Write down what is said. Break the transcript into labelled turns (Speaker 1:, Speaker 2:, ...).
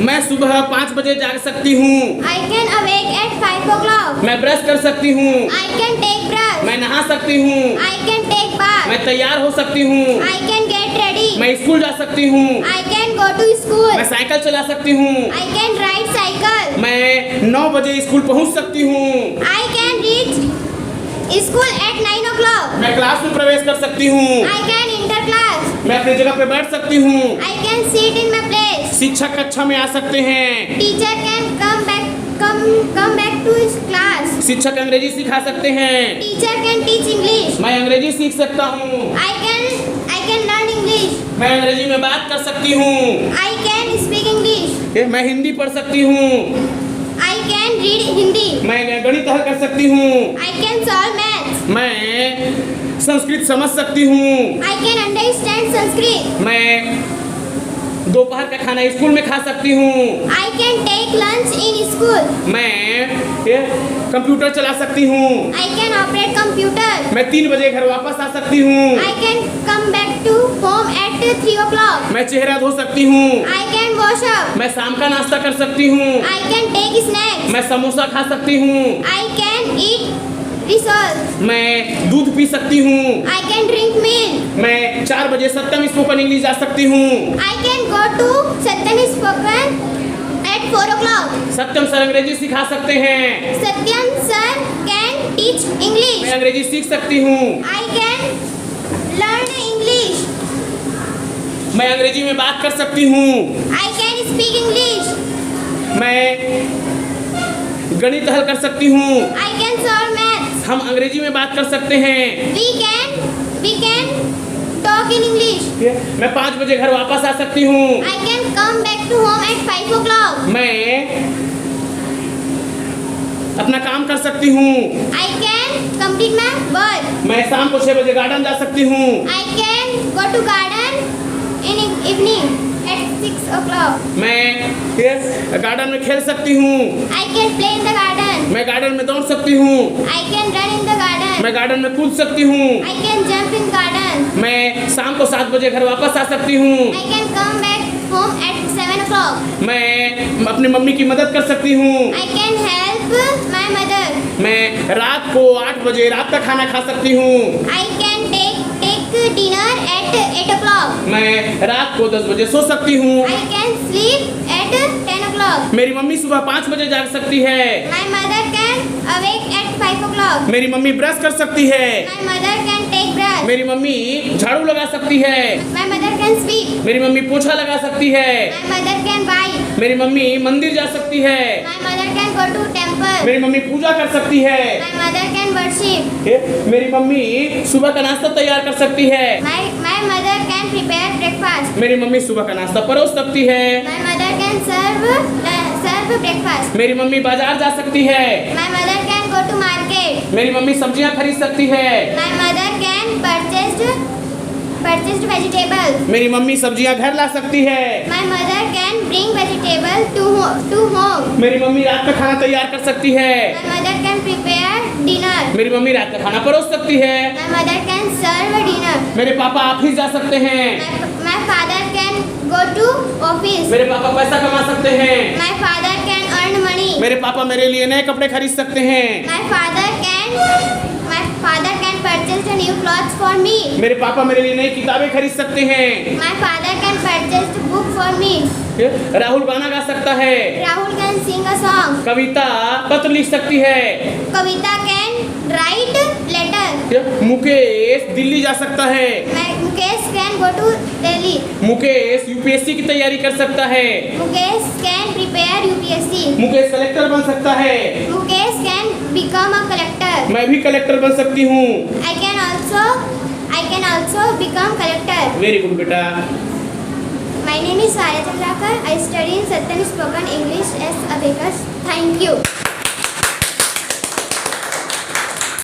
Speaker 1: मैं सुबह 5 बजे जाग सकती हूँ।
Speaker 2: I can awake at 5 o'clock.
Speaker 1: मैं ब्रश कर सकती हूँ।
Speaker 2: I can take brush.
Speaker 1: मैं नहा सकती हूँ।
Speaker 2: I can take bath.
Speaker 1: मैं तैयार हो सकती हूँ।
Speaker 2: I can get ready.
Speaker 1: मैं स्कूल जा सकती हूँ।
Speaker 2: I can go to school.
Speaker 1: मैं साइकिल चला सकती हूँ।
Speaker 2: I can ride cycle.
Speaker 1: मैं 9 बजे स्कूल पहुँच सकती हूँ।
Speaker 2: I can reach school at 9 o'clock.
Speaker 1: मैं क्लास में प्रवेश कर सकती हूँ।
Speaker 2: I can enter class.
Speaker 1: मैं अपनी जगह पे बैठ सकती हूँ।
Speaker 2: I can sit in my place.
Speaker 1: शिक्षक कक्षा में आ सकते हैं।
Speaker 2: Teacher can come back to his class.
Speaker 1: शिक्षक अंग्रेजी सिखा सकते हैं।
Speaker 2: Teacher can teach English.
Speaker 1: मैं अंग्रेजी सीख सकता हूँ।
Speaker 2: I can learn English.
Speaker 1: मैं अंग्रेजी में बात कर सकती हूँ।
Speaker 2: I can speak English.
Speaker 1: मैं हिंदी पढ़ सकती हूँ।
Speaker 2: I can read Hindi.
Speaker 1: मैं गणित हल कर सकती हूँ।
Speaker 2: I can solve maths.
Speaker 1: मैं संस्कृत समझ सकती हूँ।
Speaker 2: I can understand Sanskrit.
Speaker 1: मैं दोपहर का खाना स्कूल में खा सकती हूँ।
Speaker 2: I can take lunch in school.
Speaker 1: मैं कंप्यूटर चला सकती हूँ।
Speaker 2: I can operate computer.
Speaker 1: मैं 3 बजे घर वापस आ सकती हूँ।
Speaker 2: I can come back to home at 3 o'clock.
Speaker 1: मैं चेहरा धो सकती हूँ।
Speaker 2: I can wash up.
Speaker 1: मैं शाम का नाश्ता कर सकती हूँ।
Speaker 2: I can take snacks.
Speaker 1: मैं समोसा खा सकती हूँ।
Speaker 2: I can eat rissoles.
Speaker 1: मैं दूध पी सकती हूँ।
Speaker 2: I can drink milk.
Speaker 1: मैं 4 बजे सत्यम स्पोकन इंग्लिश जा सकती हूँ।
Speaker 2: I can go to Satyam spoken at 4 o'clock.
Speaker 1: Satyam sir अंग्रेजी सिखा सकते हैं।
Speaker 2: Satyam sir can teach English.
Speaker 1: मैं अंग्रेजी सीख सकती हूँ।
Speaker 2: I can learn English.
Speaker 1: मैं अंग्रेजी में बात कर सकती हूँ।
Speaker 2: I can speak English.
Speaker 1: मैं गणित हल कर सकती हूँ।
Speaker 2: I can solve maths.
Speaker 1: हम अंग्रेजी में बात कर सकते हैं।
Speaker 2: We can talk in English.
Speaker 1: मैं 5 बजे घर वापस आ सकती हूँ।
Speaker 2: I can come back to home at 5 o'clock.
Speaker 1: मैं अपना काम कर सकती हूँ।
Speaker 2: I can complete my work.
Speaker 1: मैं शाम को 6 बजे गार्डन जा सकती हूँ।
Speaker 2: I can go to garden in evening at 6 o'clock.
Speaker 1: मैं गार्डन में खेल सकती हूँ।
Speaker 2: I can play in the garden.
Speaker 1: मैं गार्डन में दौड़ सकती हूँ।
Speaker 2: I can run in the garden.
Speaker 1: मैं गार्डन में कूद सकती हूँ।
Speaker 2: I can jump in garden.
Speaker 1: मैं शाम को 7 बजे घर वापस आ सकती हूँ।
Speaker 2: I can come back home at 7 o'clock.
Speaker 1: मैं अपनी मम्मी की मदद कर सकती हूँ।
Speaker 2: I can help my mother.
Speaker 1: मैं रात को 8 बजे रात का खाना खा सकती हूँ।
Speaker 2: I can take dinner at 8 o'clock.
Speaker 1: मैं रात को 10 बजे सो सकती हूँ।
Speaker 2: I can sleep at 10 o'clock.
Speaker 1: मेरी मम्मी सुबह 5 बजे जाग सकती है।
Speaker 2: My mother can awake at 5 o'clock.
Speaker 1: मेरी मम्मी ब्रश कर सकती है।
Speaker 2: My mother can take brush.
Speaker 1: मेरी मम्मी झाड़ू लगा सकती है।
Speaker 2: My mother can sweep.
Speaker 1: मेरी मम्मी पोछा लगा सकती है।
Speaker 2: My mother can bike.
Speaker 1: मेरी मम्मी मंदिर जा सकती है।
Speaker 2: My mother can go to temple.
Speaker 1: मेरी मम्मी पूजा कर सकती है।
Speaker 2: My mother can worship.
Speaker 1: मेरी मम्मी सुबह का नाश्ता तैयार कर सकती है।
Speaker 2: My mother can prepare breakfast.
Speaker 1: मेरी मम्मी सुबह का नाश्ता परोस सकती है।
Speaker 2: My mother can serve breakfast.
Speaker 1: मेरी मम्मी बाजार जा सकती है।
Speaker 2: My mother can go to market.
Speaker 1: मेरी मम्मी सब्जियां खरीद सकती है।
Speaker 2: My mother can purchase vegetable.
Speaker 1: मेरी मम्मी सब्जियां घर ला सकती है।
Speaker 2: My mother can bring vegetable to home.
Speaker 1: मेरी मम्मी रात का खाना तैयार कर सकती है।
Speaker 2: My mother can prepare dinner.
Speaker 1: मेरी मम्मी रात का खाना परोस सकती है।
Speaker 2: My mother can serve dinner.
Speaker 1: मेरे पापा ऑफिस जा सकते हैं।
Speaker 2: My father can go to office.
Speaker 1: मेरे पापा पैसा कमा सकते हैं।
Speaker 2: My father can earn money.
Speaker 1: मेरे पापा मेरे लिए नए कपड़े खरीद सकते हैं।
Speaker 2: My father can purchase a new clothes for me.
Speaker 1: मेरे पापा मेरे लिए नई किताबें खरीद सकते हैं।
Speaker 2: My father can purchase a book for me.
Speaker 1: Rahul गाना गा सकता है।
Speaker 2: Rahul can sing a song.
Speaker 1: कविता पत्र लिख सकती है।
Speaker 2: Kavita can write letter.
Speaker 1: Mukesh Delhi जा सकता है।
Speaker 2: Mukesh can go to Delhi.
Speaker 1: Mukesh UPSC की तैयारी कर सकता है।
Speaker 2: Mukesh can prepare UPSC.
Speaker 1: Mukesh collector बन सकता है।
Speaker 2: Mukesh can become a collector.
Speaker 1: मैं भी कलेक्टर बन सकती हूँ।
Speaker 2: I can also become collector.
Speaker 1: Very good बेटा।
Speaker 2: My name is Sarah Chandrakar. I study in Satyam Spoken English as Abhikas. Thank you.